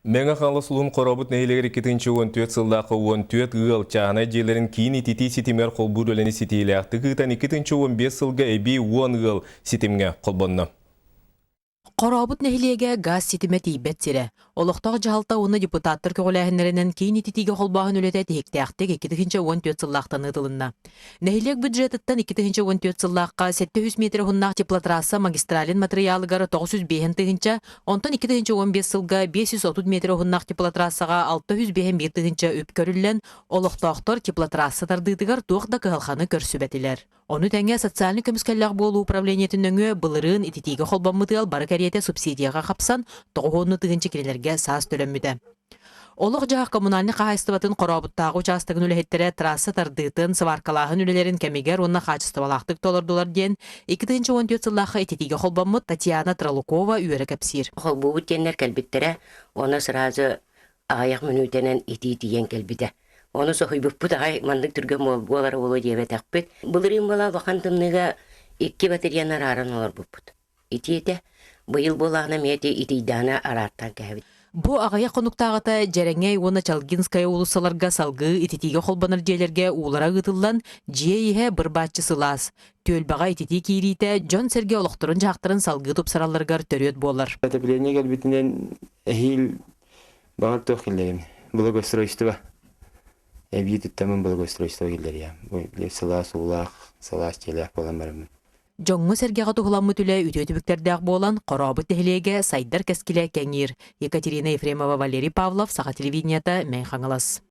Меңа қалысылуын қорабыт нәйлегер 2-14 сылдақы 14 ғыл чағына желерін кейін итити ситимер қолбур өлені ситейлі ақты ғытан 2-15 сылға әбей 10 ғыл ситимге қолбонны. Қорабыт нәхилеге газ ситиме тейбет сире. Олықтағы жағалта оны депутаттар көгіләхінлерінен кейін ититиге қолбағын өлеті тектәқтік 2-14 сыллақтан ұтылынна. Нәхилек бюджеттіттен 2-14 сыллаққа 700 метр ғыннақ теплотрасса магистралин материалығары 905 тігінші, онтан 2-15 сылға 530 метр ғыннақ теплотрассаға 605 тігінші өп көрілен, олықтақтар теплотрасса тардыдығар тоқда қығылханы көрсібетілер. Оны тәңе социальный көміскәлләқ болу управлениетін өңі бұлырын ититиге қолбаммытығал бары кәрияте субсидияға қапсан, тоғуынны тығынчы келелерге саас төлөммүді. Олық жақ коммунальны қағайстыбатын қорабыттағы участығын үләхеттері трасса тардыытын сываркалағын үлелерін кәмегер онына қачыстывалақтық толырдылар ден 2-14 сыллақы ититиге қолбаммыт Татьяна Тралукова үйері кәпсир. Қолбуы теннер кәлбеттері, оны сразу аяқ мүнүтенен ититиен кәлбеті. Оны соқойбыппыт ағай мандық түрге болары олы дебет ақпет. Бұлырын бола вақантымныға 2 батареянар арын олар бұппыт. Итиеті бұйыл болағына мәте итейдана араттан кәбет. Бу ағая қонуқтағыта жереңей оны Чалгинская улысаларға салғы ититиге қолбаныр жерлерге улара ғытылдан жие бір батчы сылас. Төлбаға итити кейрейті Джон Серге олықтырын жақтырын салғы тұпсараларғар төрет болар. Отопление кәлбетінен әхил бағыр тоқылдерім. Благоустройство. Әбиеттімін благоустройство келдер. Сылас, улақ, сылас телек болан барымын. Жоңғы сәргеға тұғыламы түлі үтөтібіктердіғ болан қорабы тәхілеге сайдар кәскілі кәңір. Екатерина Ефремова, Валерий Павлов, Саға телевиденията, мен қаңылас.